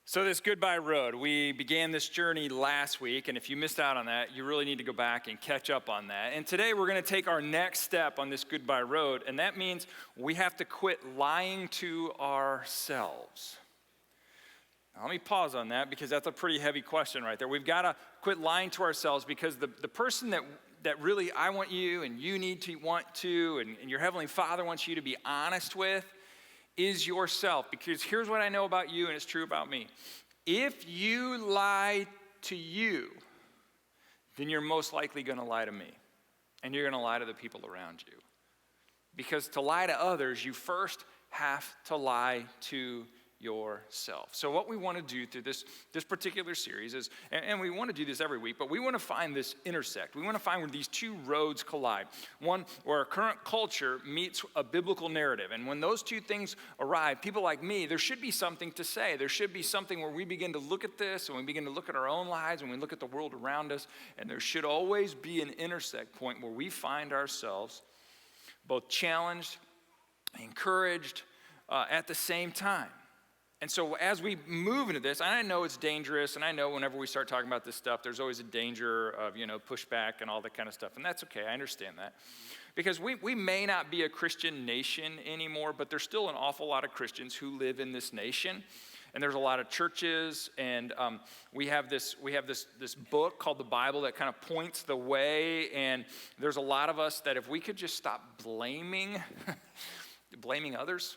So this Goodbye Road, we began this journey last week, and if you missed out on that, you really need to go back and catch up on that. And today we're going to take our next step on this Goodbye Road, and that means we have to quit lying to ourselves. Now, let me pause on that because that's a pretty heavy question right there. We've got to quit lying to ourselves because the person that really I want you and you need to want to, and your Heavenly Father wants you to be honest with, is yourself. Because here's what I know about you, and it's true about me. If you lie to you, then you're most likely going to lie to me. And you're going to lie to the people around you. Because to lie to others, you first have to lie to yourself. So what we want to do through this particular series is, and we want to do this every week, but we want to find this intersect. We want to find where these two roads collide. One, where our current culture meets a biblical narrative. And when those two things arrive, people like me, there should be something to say. There should be something where we begin to look at this, and we begin to look at our own lives, and we look at the world around us, and there should always be an intersect point where we find ourselves both challenged, encouraged, at the same time. And so as we move into this, and I know it's dangerous, and I know whenever we start talking about this stuff, there's always a danger of, pushback and all that kind of stuff. And that's okay, I understand that. Because we may not be a Christian nation anymore, but there's still an awful lot of Christians who live in this nation. And there's a lot of churches, and we have this book called the Bible that kind of points the way. And there's a lot of us that if we could just stop blaming others,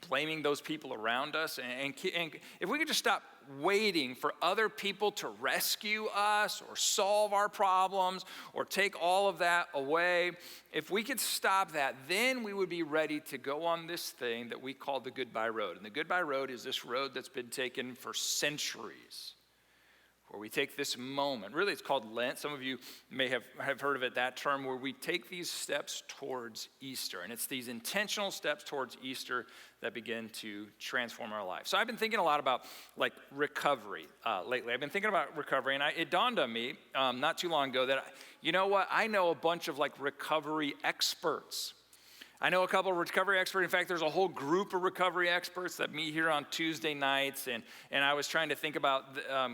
blaming those people around us, and if we could just stop waiting for other people to rescue us or solve our problems or take all of that away, if we could stop that, then we would be ready to go on this thing that we call the Goodbye Road. And the Goodbye Road is this road that's been taken for centuries, where we take this moment. Really, it's called Lent. Some of you may have heard of it, that term, where we take these steps towards Easter. And it's these intentional steps towards Easter that begin to transform our life. So I've been thinking a lot about recovery lately. I've been thinking about recovery, and it dawned on me not too long ago that, I know a bunch of recovery experts. I know a couple of recovery experts. In fact, there's a whole group of recovery experts that meet here on Tuesday nights, and I was trying to think about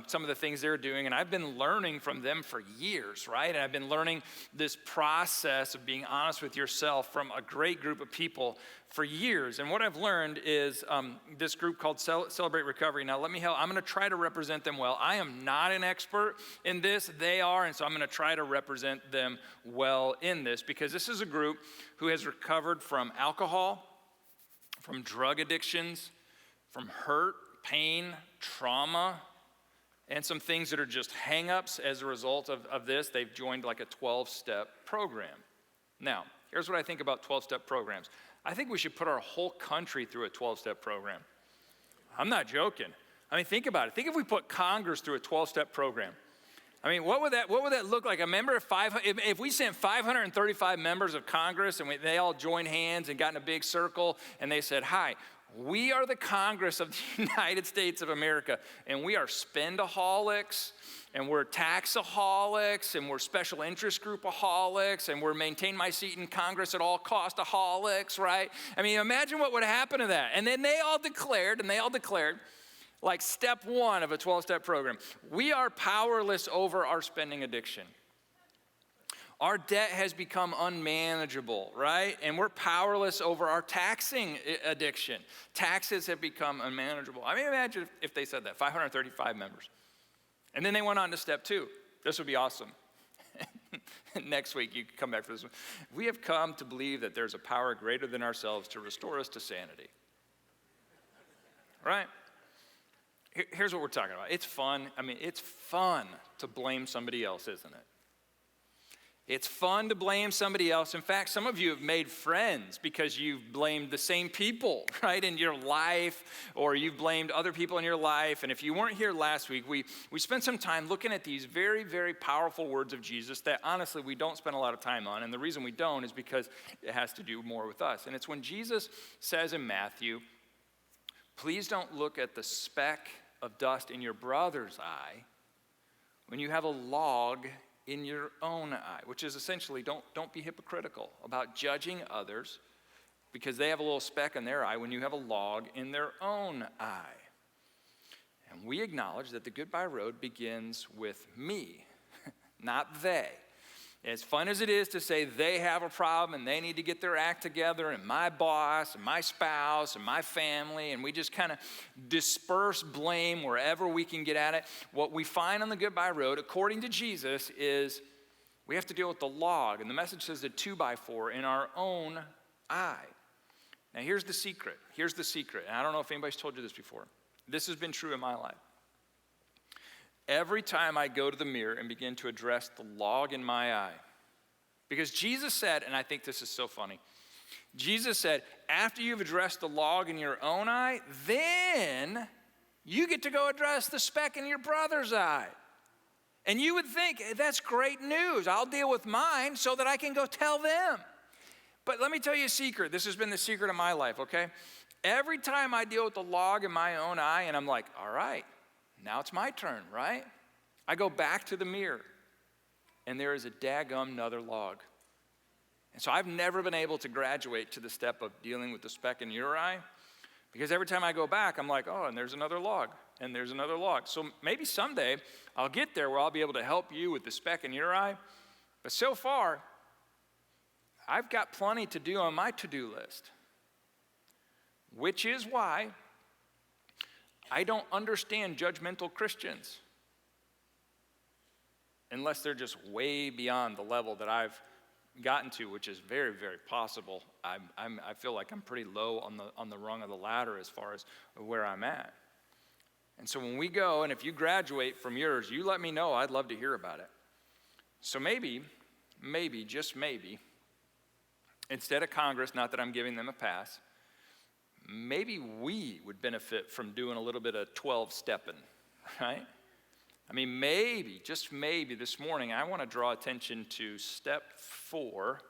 some of the things they're doing, and I've been learning from them for years, right? And I've been learning this process of being honest with yourself from a great group of people for years. And what I've learned is this group called Celebrate Recovery. Now, I'm going to try to represent them well. I am not an expert in this. They are, and so I'm going to try to represent them well in this, because this is a group who has recovered from alcohol, from drug addictions, from hurt, pain, trauma, and some things that are just hang-ups as a result of this. They've joined a 12-step program. Now, here's what I think about 12-step programs. I think we should put our whole country through a 12-step program. I'm not joking. Think about it. Think if we put Congress through a 12-step program. What would that look like? If we sent 535 members of Congress and they all joined hands and got in a big circle and they said, "Hi, we are the Congress of the United States of America, and we are spendaholics, and we're taxaholics, and we're special interest groupaholics, and we're maintain my seat in Congress at all costaholics," right? Imagine what would happen to that. And then they all declared, step one of a 12-step program, we are powerless over our spending addiction. Our debt has become unmanageable, right? And we're powerless over our taxing addiction. Taxes have become unmanageable. Imagine if they said that, 535 members. And then they went on to step two. This would be awesome. Next week, you can come back for this one. We have come to believe that there's a power greater than ourselves to restore us to sanity. Right? Here's what we're talking about. It's fun. It's fun to blame somebody else, isn't it? It's fun to blame somebody else. In fact, some of you have made friends because you've blamed the same people, right, in your life, or you've blamed other people in your life. And if you weren't here last week, we spent some time looking at these very, very powerful words of Jesus that honestly we don't spend a lot of time on. And the reason we don't is because it has to do more with us. And it's when Jesus says in Matthew, "Please don't look at the speck of dust in your brother's eye when you have a log in your own eye," which is essentially don't be hypocritical about judging others because they have a little speck in their eye when you have a log in their own eye. And we acknowledge that the goodbye road begins with me, not they. As fun as it is to say they have a problem and they need to get their act together, and my boss and my spouse and my family, and we just kind of disperse blame wherever we can get at it, what we find on the goodbye road, according to Jesus, is we have to deal with the log. And the message says the 2x4 in our own eye. Now here's the secret. Here's the secret. And I don't know if anybody's told you this before. This has been true in my life. Every time I go to the mirror and begin to address the log in my eye, because Jesus said, and I think this is so funny, Jesus said, after you've addressed the log in your own eye, then you get to go address the speck in your brother's eye. And you would think, hey, that's great news. I'll deal with mine so that I can go tell them. But let me tell you a secret. This has been the secret of my life, okay? Every time I deal with the log in my own eye, and I'm like, all right, now it's my turn, right? I go back to the mirror, and there is a daggum another log. And so I've never been able to graduate to the step of dealing with the speck in your eye, because every time I go back, I'm like, oh, and there's another log, and there's another log. So maybe someday I'll get there where I'll be able to help you with the speck in your eye. But so far, I've got plenty to do on my to-do list, which is why I don't understand judgmental Christians unless they're just way beyond the level that I've gotten to, which is very, very possible. I feel like I'm pretty low on the rung of the ladder as far as where I'm at. And so when we go, and if you graduate from yours, you let me know. I'd love to hear about it. So maybe, just maybe, instead of Congress, not that I'm giving them a pass, maybe we would benefit from doing a little bit of 12-stepping, right? I mean, maybe, just maybe this morning, I want to draw attention to step 4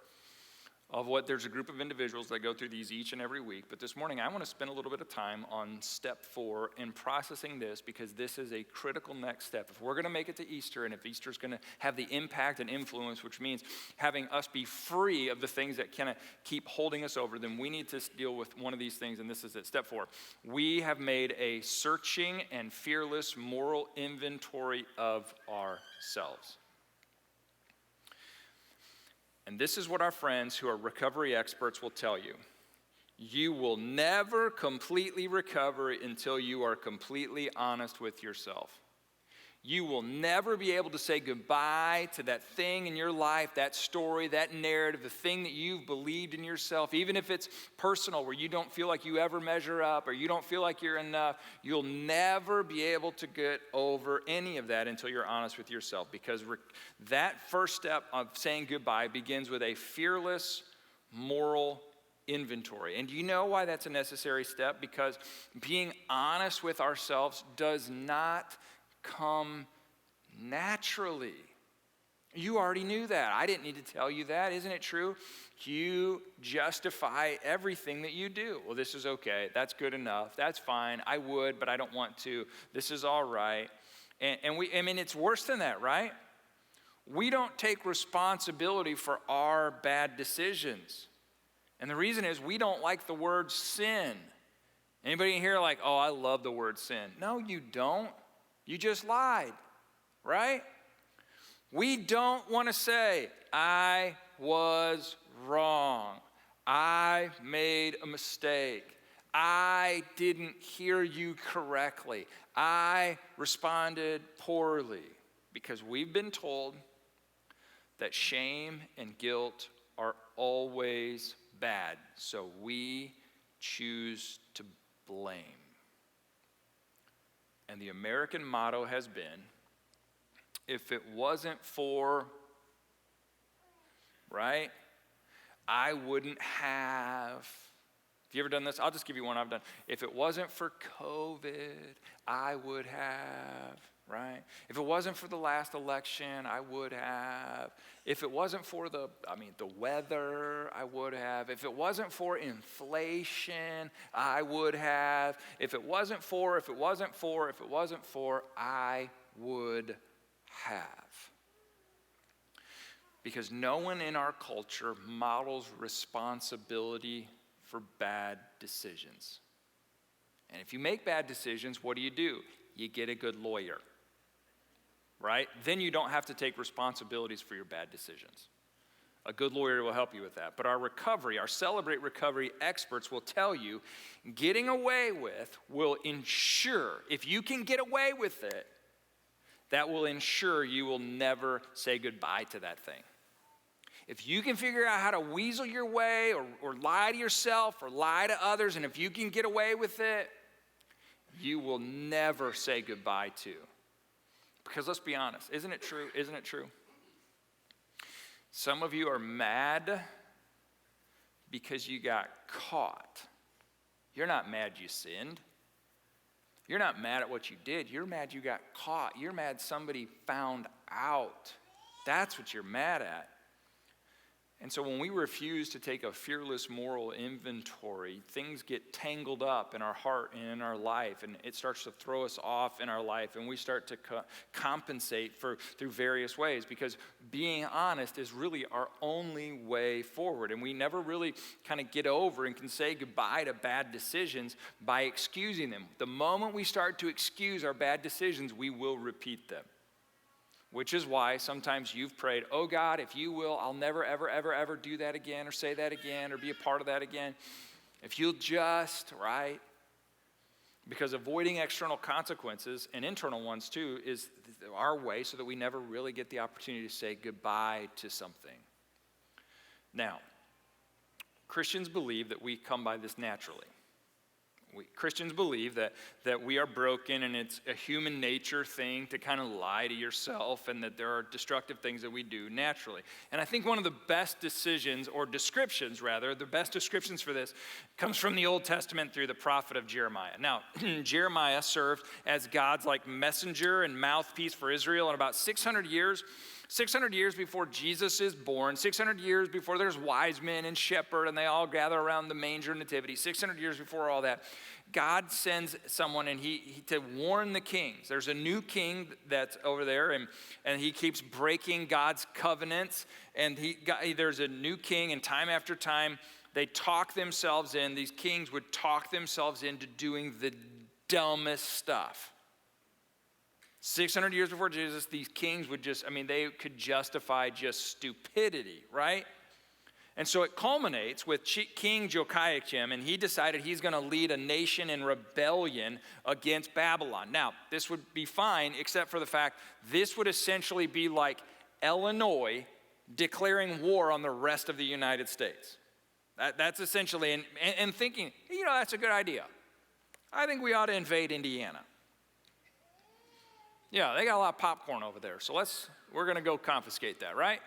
of what there's a group of individuals that go through these each and every week. But this morning, I want to spend a little bit of time on step 4 in processing this, because this is a critical next step. If we're going to make it to Easter, and if Easter is going to have the impact and influence, which means having us be free of the things that kind of keep holding us over, then we need to deal with one of these things, and this is it. Step 4. We have made a searching and fearless moral inventory of ourselves. And this is what our friends who are recovery experts will tell you. You will never completely recover until you are completely honest with yourself. You will never be able to say goodbye to that thing in your life, that story, that narrative, the thing that you've believed in yourself, even if it's personal, where you don't feel like you ever measure up or you don't feel like you're enough. You'll never be able to get over any of that until you're honest with yourself, because that first step of saying goodbye begins with a fearless moral inventory. And do you know why that's a necessary step? Because being honest with ourselves does not come naturally. You already knew that. I didn't need to tell you that. Isn't it true? You justify everything that you do. Well, this is okay. That's good enough. That's fine. I would, but I don't want to. This is all right. And it's worse than that, right? We don't take responsibility for our bad decisions. And the reason is we don't like the word sin. Anybody in here like, oh, I love the word sin? No, you don't. You just lied, right? We don't want to say, I was wrong. I made a mistake. I didn't hear you correctly. I responded poorly. Because we've been told that shame and guilt are always bad. So we choose to blame. And the American motto has been, if it wasn't for, right, I wouldn't have. Have you ever done this? I'll just give you one I've done. If it wasn't for COVID, I would have, right? If it wasn't for the last election, I would have. If it wasn't for the weather, I would have. If it wasn't for inflation, I would have. If it wasn't for, I would have. Because no one in our culture models responsibility for bad decisions. And if you make bad decisions, what do? you get a good lawyer, right? Then you don't have to take responsibilities for your bad decisions. A good lawyer will help you with that. But our Celebrate Recovery experts will tell you getting away with will ensure, if you can get away with it, that will ensure you will never say goodbye to that thing. If you can figure out how to weasel your way or lie to yourself or lie to others, and if you can get away with it, you will never say goodbye to. Because let's be honest, isn't it true? Isn't it true? Some of you are mad because you got caught. You're not mad you sinned. You're not mad at what you did. You're mad you got caught. You're mad somebody found out. That's what you're mad at. And so when we refuse to take a fearless moral inventory, things get tangled up in our heart and in our life, and it starts to throw us off in our life, and we start to compensate through various ways, because being honest is really our only way forward, and we never really kind of get over and can say goodbye to bad decisions by excusing them. The moment we start to excuse our bad decisions, we will repeat them. Which is why sometimes you've prayed, oh God, if you will, I'll never, ever, ever, ever do that again or say that again or be a part of that again. If you'll just, right? Because avoiding external consequences and internal ones too is our way so that we never really get the opportunity to say goodbye to something. Now, Christians believe that we come by this naturally. Christians believe that we are broken and it's a human nature thing to kind of lie to yourself, and that there are destructive things that we do naturally. And I think one of the best descriptions for this comes from the Old Testament through the prophet of Jeremiah. Now, Jeremiah served as God's messenger and mouthpiece for Israel in about 600 years. 600 years before Jesus is born, 600 years before there's wise men and shepherd and they all gather around the manger nativity, 600 years before all that, God sends someone and he to warn the kings. There's a new king that's over there, and he keeps breaking God's covenants, and there's a new king, and time after time they talk themselves in. These kings would talk themselves into doing the dumbest stuff. 600 years before Jesus, these kings would they could justify just stupidity, right? And so it culminates with King Jehoiakim, and he decided he's going to lead a nation in rebellion against Babylon. Now, this would be fine, except for the fact this would essentially be like Illinois declaring war on the rest of the United States. That's essentially, and thinking, that's a good idea. I think we ought to invade Indiana. Yeah, they got a lot of popcorn over there, so we're going to go confiscate that, right?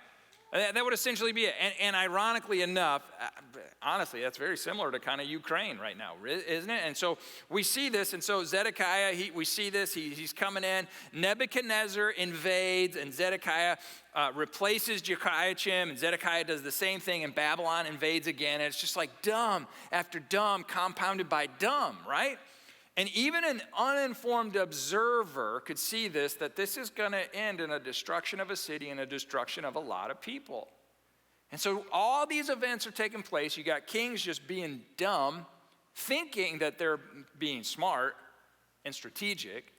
That would essentially be it. And ironically enough, honestly, that's very similar to kind of Ukraine right now, isn't it? And so we see this, and so Zedekiah, we see this, he's coming in. Nebuchadnezzar invades, and Zedekiah replaces Jehoiakim, and Zedekiah does the same thing, and Babylon invades again. And it's just like dumb after dumb compounded by dumb, right? And even an uninformed observer could see this, that this is going to end in a destruction of a city and a destruction of a lot of people. And so all these events are taking place. You got kings just being dumb, thinking that they're being smart and strategic.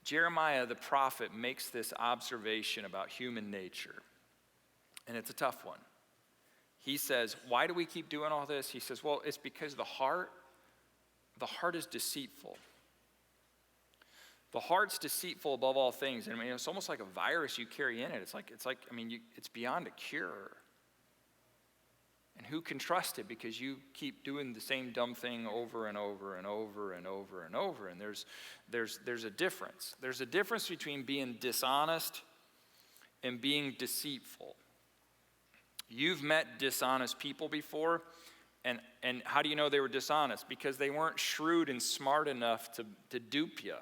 Jeremiah the prophet makes this observation about human nature, and it's a tough one. He says, why do we keep doing all this? He says, well, it's because the heart is deceitful. The heart's deceitful above all things. And it's almost like a virus you carry in it. It's beyond a cure. And who can trust it? Because you keep doing the same dumb thing over and over and over and over and over. And there's a difference. There's a difference between being dishonest and being deceitful. You've met dishonest people before. And how do you know they were dishonest? Because they weren't shrewd and smart enough to dupe you,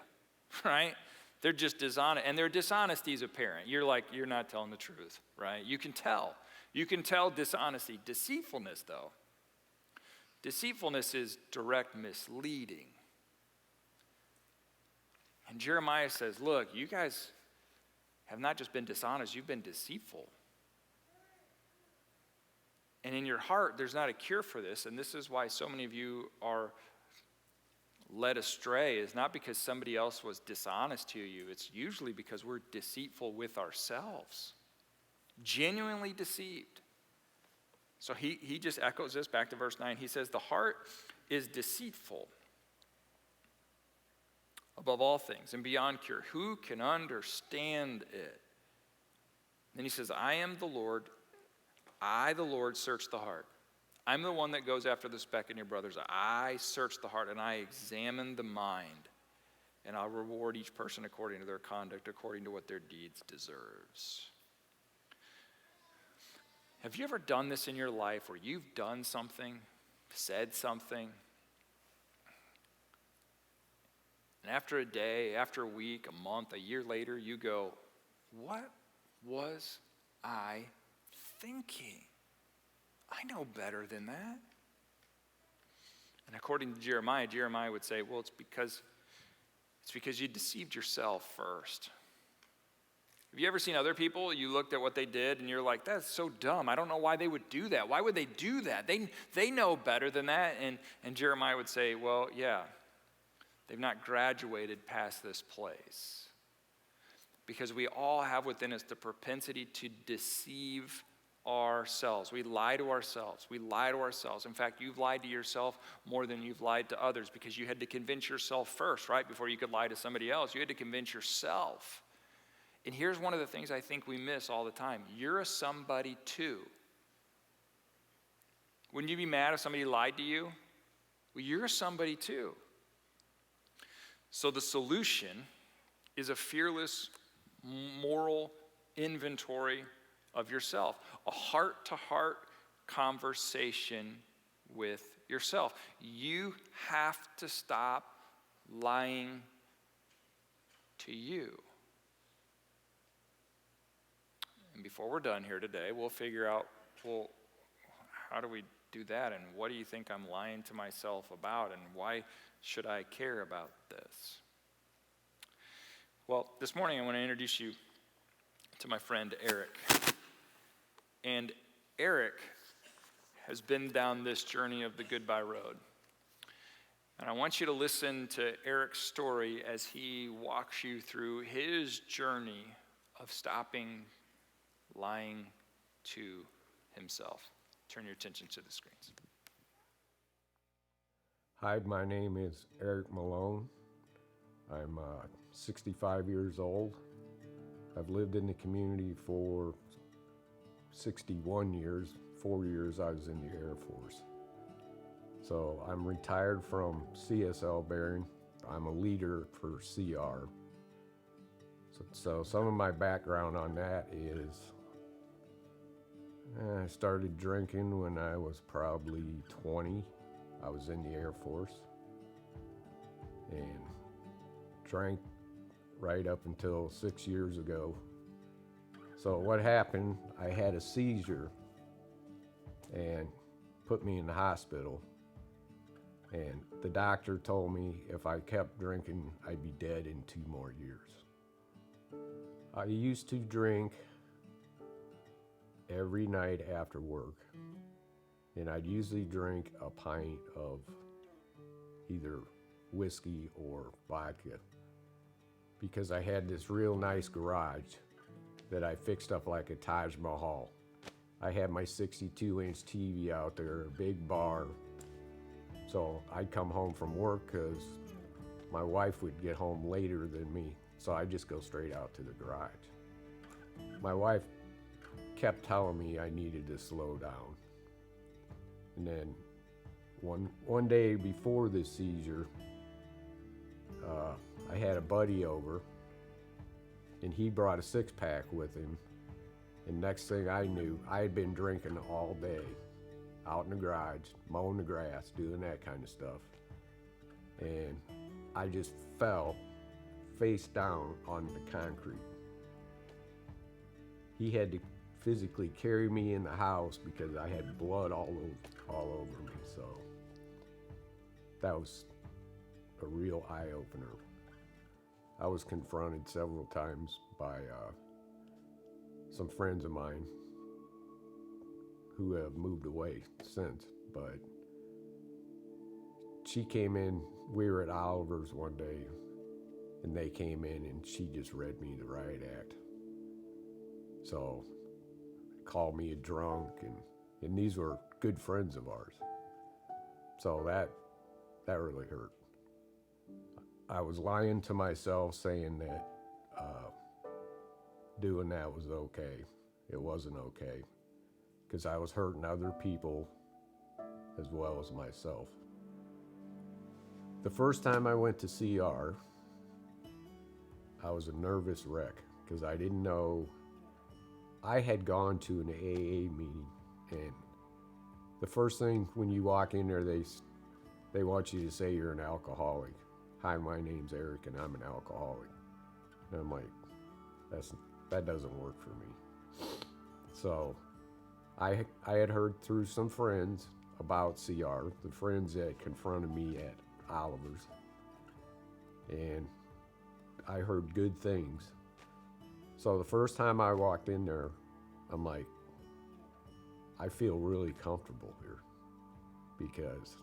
right? They're just dishonest. And their dishonesty is apparent. You're not telling the truth, right? You can tell. You can tell dishonesty. Deceitfulness, though. Deceitfulness is direct misleading. And Jeremiah says, look, you guys have not just been dishonest, you've been deceitful. And in your heart, there's not a cure for this, and this is why so many of you are led astray is not because somebody else was dishonest to you. It's usually because we're deceitful with ourselves, genuinely deceived. So he just echoes this back to verse 9. He says, the heart is deceitful above all things and beyond cure. Who can understand it? Then he says, I am the Lord. I, the Lord, search the heart. I'm the one that goes after the speck in your brother's eye. I search the heart and I examine the mind, and I'll reward each person according to their conduct, according to what their deeds deserves. Have you ever done this in your life where you've done something, said something, and after a day, after a week, a month, a year later, you go, what was I thinking? I know better than that. And according to Jeremiah would say, well, it's because you deceived yourself first. Have you ever seen other people, you looked at what they did and you're like, that's so dumb. I don't know why they would do that. Why would they do that? They know better than that. And Jeremiah would say, well, yeah, they've not graduated past this place. Because we all have within us the propensity to deceive ourselves. We lie to ourselves. We lie to ourselves. In fact, you've lied to yourself more than you've lied to others because you had to convince yourself first, right? Before you could lie to somebody else, you had to convince yourself. And here's one of the things I think we miss all the time. You're a somebody too. Wouldn't you be mad if somebody lied to you? Well, you're a somebody too. So the solution is a fearless moral inventory of yourself, a heart-to-heart conversation with yourself. You have to stop lying to you. And before we're done here today, we'll figure out, well, how do we do that? And what do you think I'm lying to myself about? And why should I care about this? Well, this morning I want to introduce you to my friend Eric. And Eric has been down this journey of the Goodbye Road. And I want you to listen to Eric's story as he walks you through his journey of stopping lying to himself. Turn your attention to the screens. Hi, my name is Eric Malone. I'm 65 years old. I've lived in the community for 61 years. 4 years I was in the Air Force. So I'm retired from CSL bearing. I'm a leader for CR. So some of my background on that is I started drinking when I was probably 20. I was in the Air Force and drank right up until 6 years ago. So what happened, I had a seizure and put me in the hospital. And the doctor told me if I kept drinking, I'd be dead in 2 more years. I used to drink every night after work. And I'd usually drink a pint of either whiskey or vodka because I had this real nice garage that I fixed up like a Taj Mahal. I had my 62-inch TV out there, a big bar. So I'd come home from work because my wife would get home later than me. So I'd just go straight out to the garage. My wife kept telling me I needed to slow down. And then one day before this seizure, I had a buddy over and he brought a 6-pack with him. And next thing I knew, I had been drinking all day, out in the garage, mowing the grass, doing that kind of stuff. And I just fell face down on the concrete. He had to physically carry me in the house because I had blood all over me. So that was a real eye-opener. I was confronted several times by some friends of mine who have moved away since, but she came in, we were at Oliver's one day, and they came in and she just read me the riot act. So, called me a drunk, and these were good friends of ours. So that really hurt. I was lying to myself saying that doing that was okay. It wasn't okay, because I was hurting other people as well as myself. The first time I went to CR, I was a nervous wreck because I didn't know. I had gone to an AA meeting, and the first thing when you walk in there, they want you to say you're an alcoholic. Hi, my name's Eric, and I'm an alcoholic. And I'm like, that doesn't work for me. So I had heard through some friends about CR, the friends that confronted me at Oliver's, and I heard good things. So the first time I walked in there, I'm like, I feel really comfortable here, because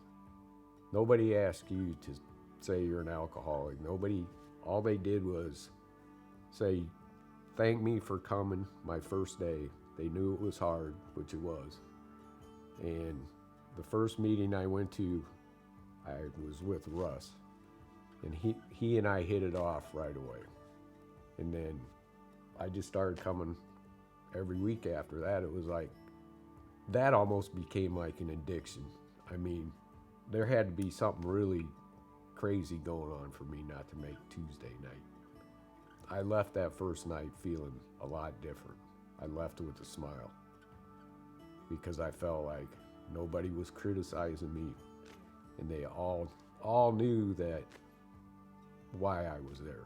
nobody asked you to say you're an alcoholic. All they did was say, thank me for coming my first day. They knew it was hard, which it was. And the first meeting I went to, I was with Russ, and he and I hit it off right away. And then I just started coming every week after that. It was like, that almost became like an addiction. I mean, there had to be something really crazy going on for me not to make Tuesday night. I left that first night feeling a lot different. I left with a smile, because I felt like nobody was criticizing me, and they all knew that why I was there,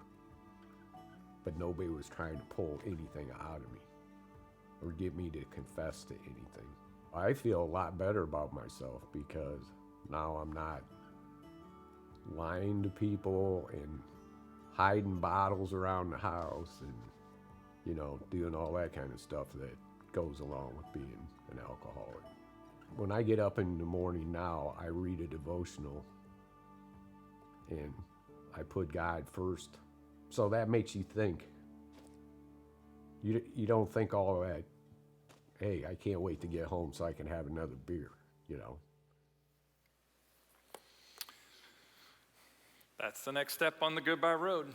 but nobody was trying to pull anything out of me or get me to confess to anything. I feel a lot better about myself, because now I'm not lying to people and hiding bottles around the house and, doing all that kind of stuff that goes along with being an alcoholic. When I get up in the morning now, I read a devotional, and I put God first. So that makes you think. You don't think all of that, hey, I can't wait to get home so I can have another beer, That's the next step on the goodbye road.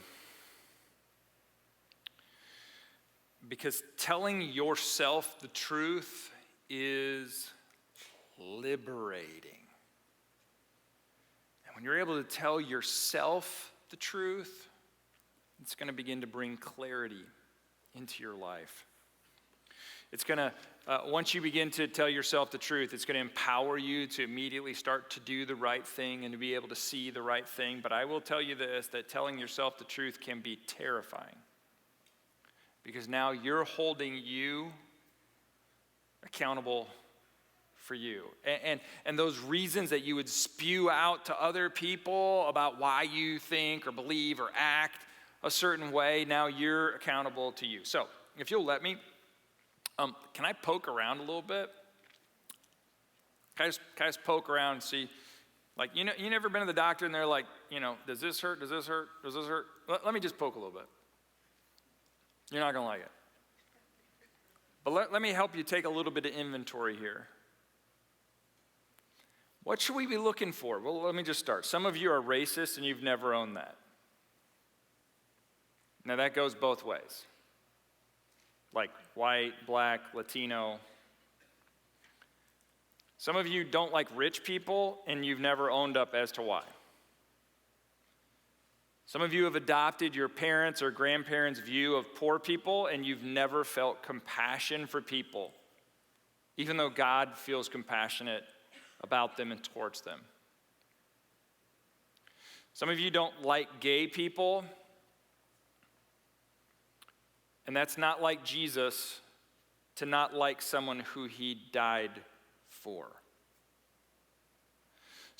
Because telling yourself the truth is liberating. And when you're able to tell yourself the truth, it's going to begin to bring clarity into your life. It's going to, once you begin to tell yourself the truth, it's going to empower you to immediately start to do the right thing and to be able to see the right thing. But I will tell you this, that telling yourself the truth can be terrifying. Because now you're holding you accountable for you. And those reasons that you would spew out to other people about why you think or believe or act a certain way, now you're accountable to you. So, if you'll let me, can I poke around a little bit? Can I just poke around and see? Like, you never been to the doctor and they're like, does this hurt? Does this hurt? Does this hurt? Let me just poke a little bit. You're not going to like it. But let me help you take a little bit of inventory here. What should we be looking for? Well, let me just start. Some of you are racist and you've never owned that. Now, that goes both ways. Like white, black, Latino. Some of you don't like rich people and you've never owned up as to why. Some of you have adopted your parents' or grandparents' view of poor people and you've never felt compassion for people, even though God feels compassionate about them and towards them. Some of you don't like gay people, and that's not like Jesus to not like someone who he died for.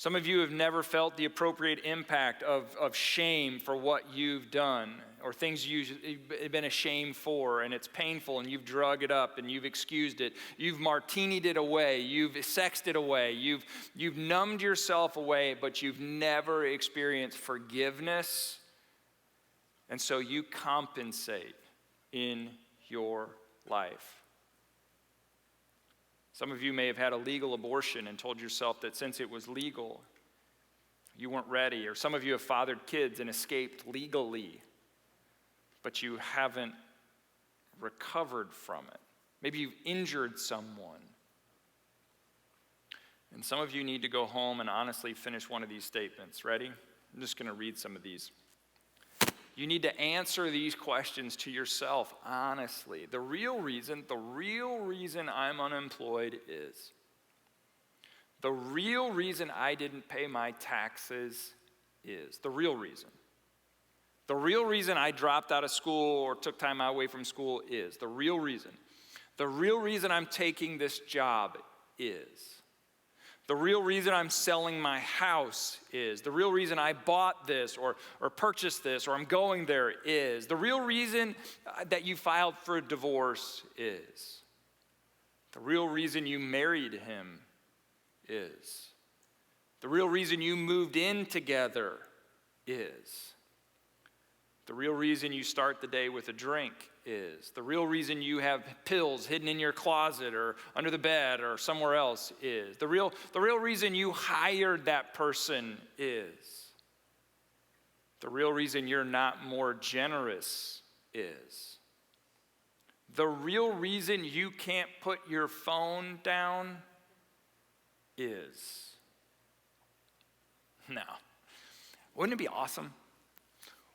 Some of you have never felt the appropriate impact of shame for what you've done, or things you've been ashamed for, and it's painful, and you've drug it up, and you've excused it. You've martinied it away. You've sexed it away. You've numbed yourself away, but you've never experienced forgiveness, and so you compensate in your life. Some of you may have had a legal abortion and told yourself that since it was legal, you weren't ready. Or some of you have fathered kids and escaped legally, but you haven't recovered from it. Maybe you've injured someone. And some of you need to go home and honestly finish one of these statements. Ready? I'm just going to read some of these. You need to answer these questions to yourself honestly. The real reason I'm unemployed is. The real reason I didn't pay my taxes is. The real reason. The real reason I dropped out of school or took time away from school is. The real reason. The real reason I'm taking this job is. The real reason I'm selling my house is. The real reason I bought this or purchased this or I'm going there is. The real reason that you filed for a divorce is. The real reason you married him is. The real reason you moved in together is. The real reason you start the day with a drink is. The real reason you have pills hidden in your closet or under the bed or somewhere else is. The real reason you hired that person is. The real reason you're not more generous is. The real reason you can't put your phone down is. Now, wouldn't it be awesome?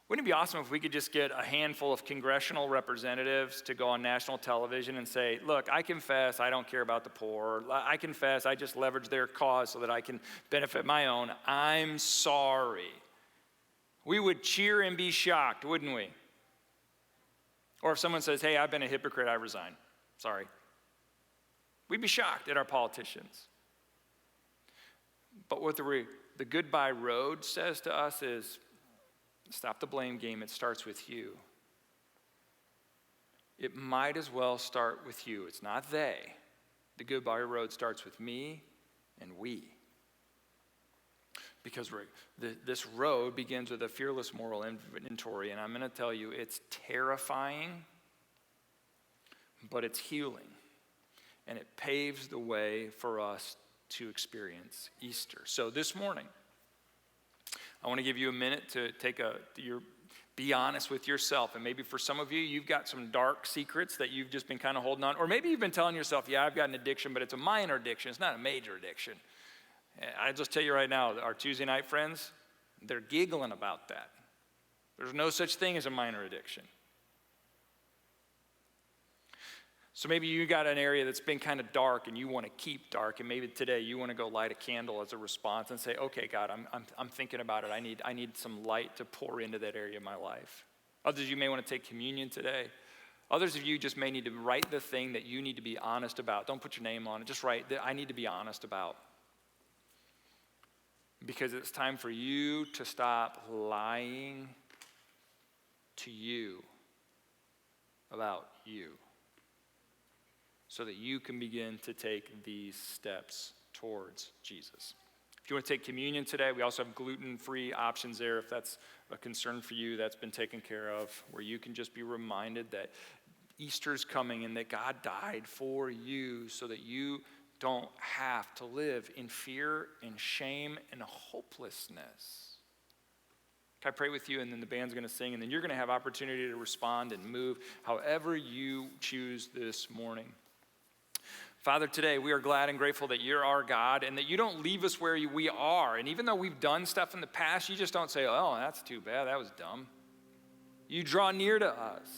Wouldn't it be awesome if we could just get a handful of congressional representatives to go on national television and say, look, I confess I don't care about the poor. I confess I just leverage their cause so that I can benefit my own. I'm sorry. We would cheer and be shocked, wouldn't we? Or if someone says, hey, I've been a hypocrite, I resign. Sorry. We'd be shocked at our politicians. But what the goodbye road says to us is, stop the blame game. It starts with you. It might as well start with you. It's not they. The goodbye road starts with me and we. Because this road begins with a fearless moral inventory, and I'm going to tell you, it's terrifying, but it's healing. And it paves the way for us to experience Easter. So this morning, I want to give you a minute to be honest with yourself. And maybe for some of you, you've got some dark secrets that you've just been kind of holding on. Or maybe you've been telling yourself, yeah, I've got an addiction, but it's a minor addiction. It's not a major addiction. I just tell you right now, our Tuesday night friends, they're giggling about that. There's no such thing as a minor addiction. So maybe you got an area that's been kind of dark and you want to keep dark, and maybe today you want to go light a candle as a response and say, okay, God, I'm thinking about it. I need some light to pour into that area of my life. Others of you may want to take communion today. Others of you just may need to write the thing that you need to be honest about. Don't put your name on it. Just write that I need to be honest about. Because it's time for you to stop lying to you about you, so that you can begin to take these steps towards Jesus. If you want to take communion today, we also have gluten-free options there. If that's a concern for you, that's been taken care of, where you can just be reminded that Easter's coming and that God died for you so that you don't have to live in fear and shame and hopelessness. Can I pray with you, and then the band's going to sing, and then you're going to have opportunity to respond and move however you choose this morning. Father, today we are glad and grateful that you're our God and that you don't leave us where we are. And even though we've done stuff in the past, you just don't say, oh, that's too bad, that was dumb. You draw near to us.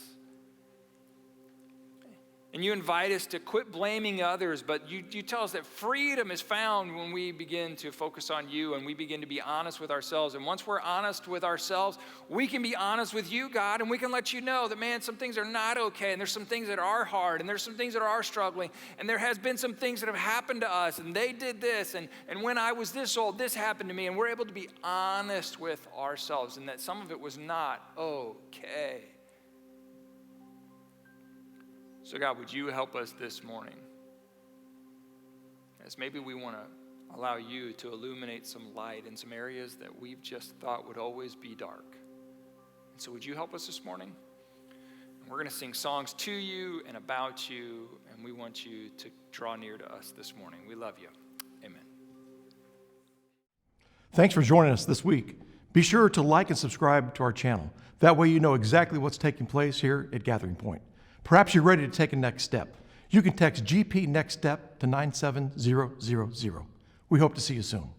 And you invite us to quit blaming others, but you tell us that freedom is found when we begin to focus on you and we begin to be honest with ourselves. And once we're honest with ourselves, we can be honest with you, God, and we can let you know that, man, some things are not okay, and there's some things that are hard, and there's some things that are struggling, and there has been some things that have happened to us, and they did this, and when I was this old, this happened to me, and we're able to be honest with ourselves, and that some of it was not okay. So God, would you help us this morning? As maybe we want to allow you to illuminate some light in some areas that we've just thought would always be dark. And so would you help us this morning? And we're going to sing songs to you and about you, and we want you to draw near to us this morning. We love you. Amen. Thanks for joining us this week. Be sure to like and subscribe to our channel. That way you know exactly what's taking place here at Gathering Point. Perhaps you're ready to take a next step. You can text GP Next Step to 97000. We hope to see you soon.